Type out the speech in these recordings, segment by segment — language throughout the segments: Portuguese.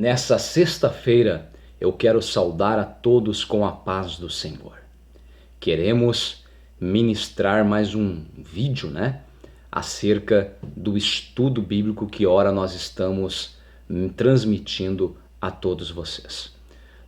Nessa sexta-feira, eu quero saudar a todos com a paz do Senhor. Queremos ministrar mais um vídeo, acerca do estudo bíblico que ora nós estamos transmitindo a todos vocês.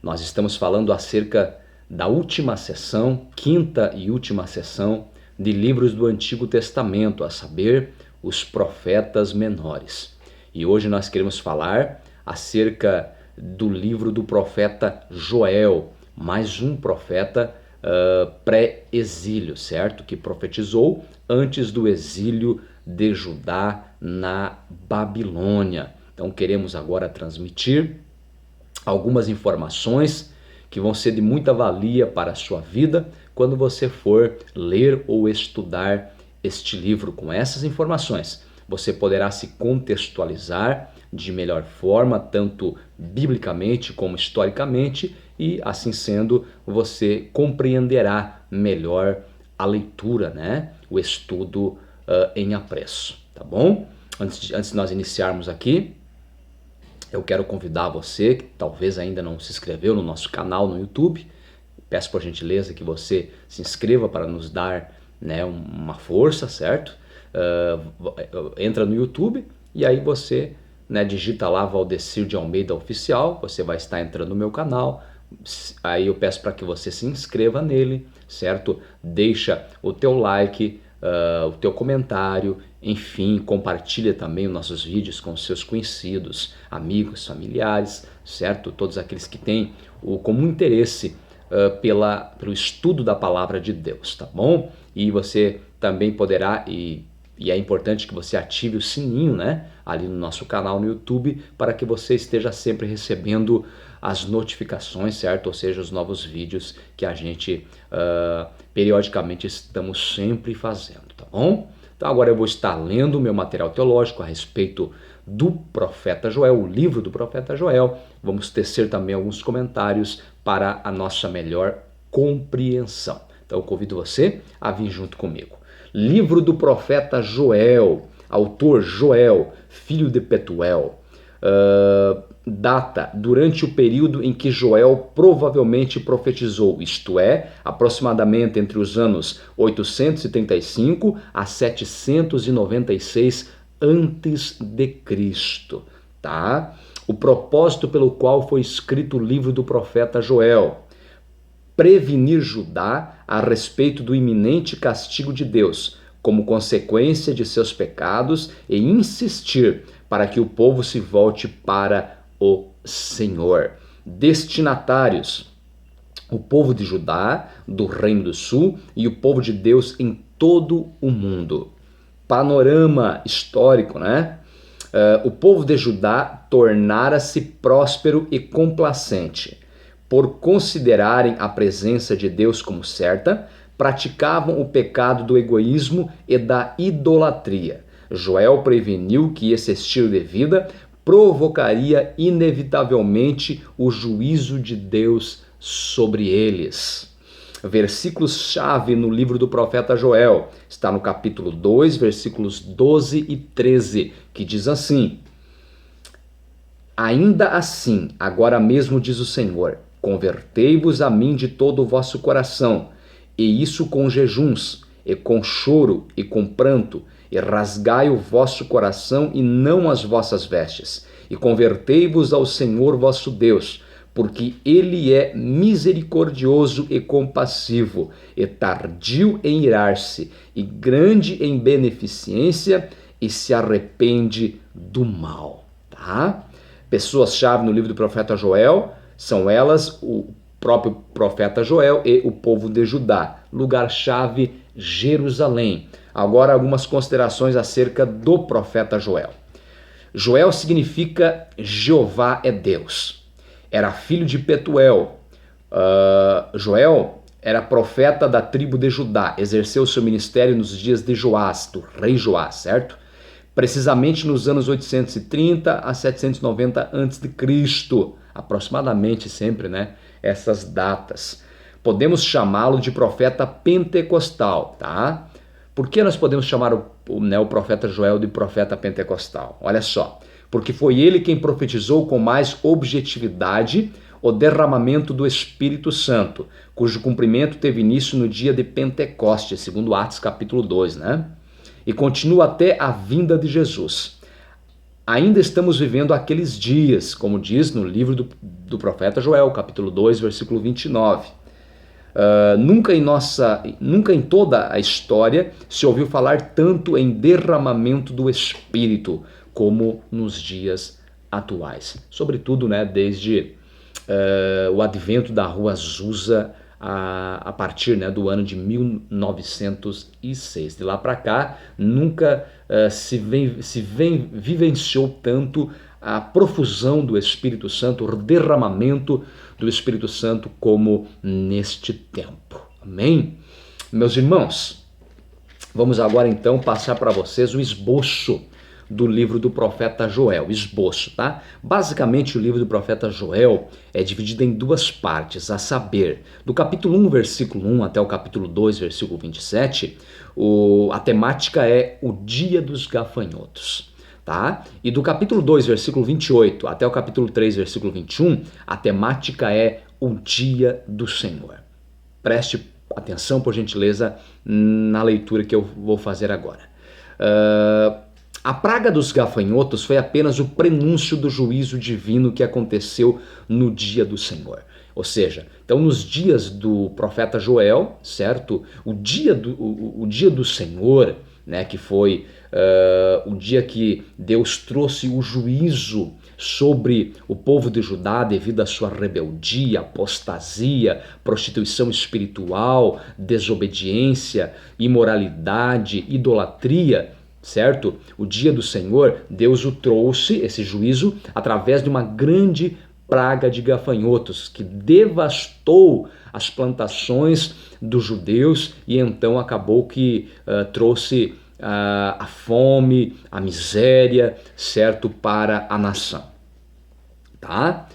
Nós estamos falando acerca da última sessão, quinta e última sessão de livros do Antigo Testamento, a saber, os profetas menores. E hoje nós queremos falar acerca do livro do profeta Joel, mais um profeta pré-exílio, certo? Que profetizou antes do exílio de Judá na Babilônia. Então queremos agora transmitir algumas informações que vão ser de muita valia para a sua vida quando você for ler ou estudar este livro. Com essas informações, você poderá se contextualizar de melhor forma, tanto biblicamente como historicamente, e assim sendo, você compreenderá melhor a leitura, o estudo em apreço, tá bom? Antes de nós iniciarmos aqui, eu quero convidar você, que talvez ainda não se inscreveu no nosso canal no YouTube, peço por gentileza que você se inscreva para nos dar uma força, certo? Entra no YouTube e aí você digita lá Valdecir de Almeida Oficial, você vai estar entrando no meu canal, aí eu peço para que você se inscreva nele, certo? Deixa o teu like, o teu comentário, enfim, compartilha também os nossos vídeos com seus conhecidos, amigos, familiares, certo? Todos aqueles que têm o comum interesse pelo estudo da palavra de Deus, tá bom? E você também poderá, e é importante que você ative o sininho, ali no nosso canal no YouTube, para que você esteja sempre recebendo as notificações, certo? Ou seja, os novos vídeos que a gente periodicamente estamos sempre fazendo, tá bom? Então agora eu vou estar lendo o meu material teológico a respeito do profeta Joel, o livro do profeta Joel. Vamos tecer também alguns comentários para a nossa melhor compreensão. Então eu convido você a vir junto comigo. Livro do profeta Joel, autor Joel, filho de Petuel. Data durante o período em que Joel provavelmente profetizou, isto é, aproximadamente entre os anos 835 a 796 antes de Cristo, tá? O propósito pelo qual foi escrito o livro do profeta Joel: prevenir Judá a respeito do iminente castigo de Deus, como consequência de seus pecados, e insistir para que o povo se volte para o Senhor. Destinatários: o povo de Judá, do Reino do Sul, e o povo de Deus em todo o mundo. Panorama histórico, o povo de Judá tornara-se próspero e complacente. Por considerarem a presença de Deus como certa, praticavam o pecado do egoísmo e da idolatria. Joel preveniu que esse estilo de vida provocaria inevitavelmente o juízo de Deus sobre eles. Versículos-chave no livro do profeta Joel, está no capítulo 2, versículos 12 e 13, que diz assim: ainda assim, agora mesmo diz o Senhor, convertei-vos a mim de todo o vosso coração, e isso com jejuns, e com choro, e com pranto, e rasgai o vosso coração e não as vossas vestes, e convertei-vos ao Senhor vosso Deus, porque Ele é misericordioso e compassivo, e tardio em irar-se, e grande em beneficência, e se arrepende do mal. Tá? Pessoas-chave no livro do profeta Joel são elas, o próprio profeta Joel e o povo de Judá. Lugar-chave, Jerusalém. Agora algumas considerações acerca do profeta Joel. Joel significa Jeová é Deus. Era filho de Petuel. Joel era profeta da tribo de Judá. Exerceu seu ministério nos dias de Joás, do rei Joás, certo? Precisamente nos anos 830 a 790 a.C., aproximadamente sempre, essas datas. Podemos chamá-lo de profeta pentecostal, tá? Por que nós podemos chamar o profeta Joel de profeta pentecostal? Olha só, porque foi ele quem profetizou com mais objetividade o derramamento do Espírito Santo, cujo cumprimento teve início no dia de Pentecostes, segundo Atos capítulo 2, né? E continua até a vinda de Jesus. Ainda estamos vivendo aqueles dias, como diz no livro do profeta Joel, capítulo 2, versículo 29. Nunca em toda a história se ouviu falar tanto em derramamento do Espírito como nos dias atuais. Sobretudo, né, desde o advento da Rua Azusa a partir, né, do ano de 1906. De lá para cá, nunca vivenciou tanto a profusão do Espírito Santo, o derramamento do Espírito Santo como neste tempo. Amém? Meus irmãos, vamos agora então passar para vocês o esboço do livro do profeta Joel, esboço, tá? Basicamente o livro do profeta Joel é dividido em duas partes, a saber, do capítulo 1, versículo 1 até o capítulo 2, versículo 27, a temática é o dia dos gafanhotos, tá? E do capítulo 2, versículo 28 até o capítulo 3, versículo 21, a temática é o dia do Senhor. Preste atenção, por gentileza, na leitura que eu vou fazer agora. A praga dos gafanhotos foi apenas o prenúncio do juízo divino que aconteceu no dia do Senhor. Ou seja, então nos dias do profeta Joel, certo? O dia do Senhor, né, que foi o dia que Deus trouxe o juízo sobre o povo de Judá devido à sua rebeldia, apostasia, prostituição espiritual, desobediência, imoralidade, idolatria, certo? O dia do Senhor, Deus o trouxe, esse juízo, através de uma grande praga de gafanhotos que devastou as plantações dos judeus e então acabou que trouxe a fome, a miséria, certo? Para a nação, tá?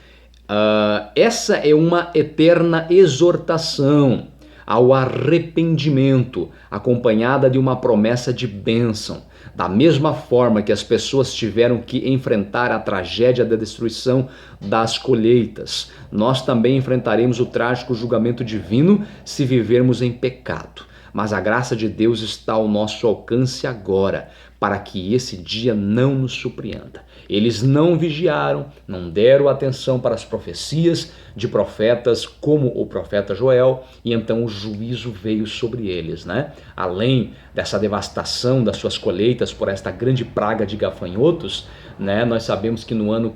Essa é uma eterna exortação ao arrependimento, acompanhada de uma promessa de bênção. Da mesma forma que as pessoas tiveram que enfrentar a tragédia da destruição das colheitas, nós também enfrentaremos o trágico julgamento divino se vivermos em pecado. Mas a graça de Deus está ao nosso alcance agora, para que esse dia não nos surpreenda. Eles não vigiaram, não deram atenção para as profecias de profetas como o profeta Joel, e então o juízo veio sobre eles, né? Além dessa devastação das suas colheitas por esta grande praga de gafanhotos, né? Nós sabemos que no ano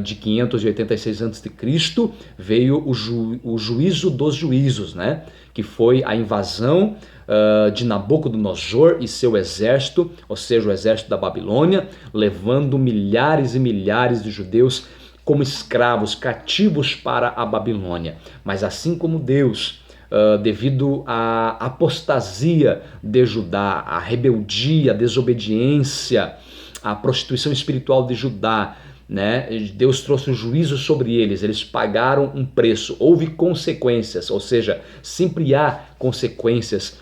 de 586 a.C. veio o juízo dos juízos, né? Que foi a invasão de Nabucodonosor e seu exército, ou seja, o exército da Babilônia, levando milhares e milhares de judeus como escravos, cativos para a Babilônia. Mas assim como Deus, devido à apostasia de Judá, à rebeldia, à desobediência, à prostituição espiritual de Judá, né? Deus trouxe um juízo sobre eles, eles pagaram um preço, houve consequências, ou seja, sempre há consequências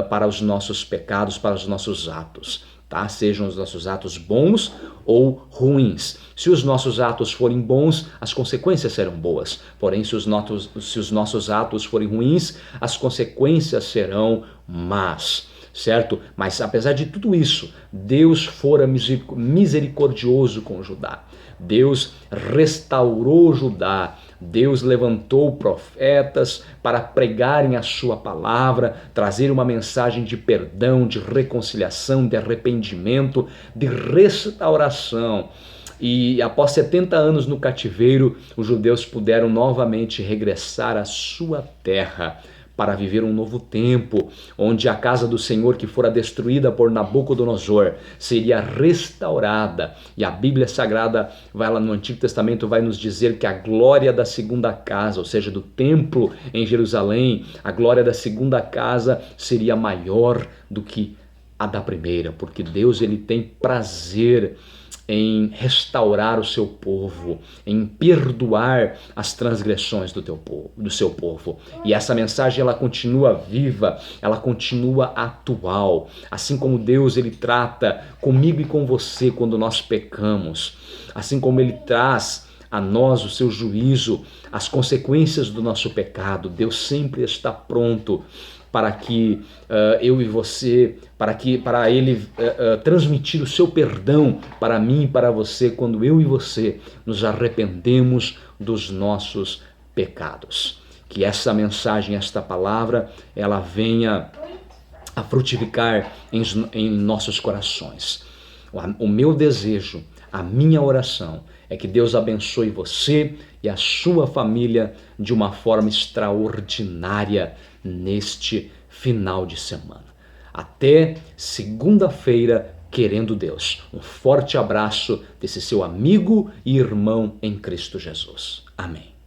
para os nossos pecados, para os nossos atos, tá? Sejam os nossos atos bons ou ruins. Se os nossos atos forem bons, as consequências serão boas, porém se os nossos atos forem ruins, as consequências serão más, certo? Mas apesar de tudo isso, Deus fora misericordioso com Judá. Deus restaurou Judá, Deus levantou profetas para pregarem a sua palavra, trazer uma mensagem de perdão, de reconciliação, de arrependimento, de restauração. E após 70 anos no cativeiro, os judeus puderam novamente regressar à sua terra para viver um novo tempo, onde a casa do Senhor que fora destruída por Nabucodonosor seria restaurada. E a Bíblia Sagrada, vai lá no Antigo Testamento, vai nos dizer que a glória da segunda casa, ou seja, do templo em Jerusalém, a glória da segunda casa seria maior do que a da primeira, porque Deus ele tem prazer em restaurar o seu povo, em perdoar as transgressões do seu povo. E essa mensagem ela continua viva, ela continua atual. Assim como Deus ele trata comigo e com você quando nós pecamos, assim como ele traz a nós o seu juízo, as consequências do nosso pecado, Deus sempre está pronto para que eu e você, para Ele transmitir o seu perdão para mim e para você, quando eu e você nos arrependemos dos nossos pecados. Que essa mensagem, esta palavra, ela venha a frutificar em nossos corações. O meu desejo, a minha oração é que Deus abençoe você e a sua família de uma forma extraordinária neste final de semana. Até segunda-feira, querendo Deus. Um forte abraço desse seu amigo e irmão em Cristo Jesus. Amém.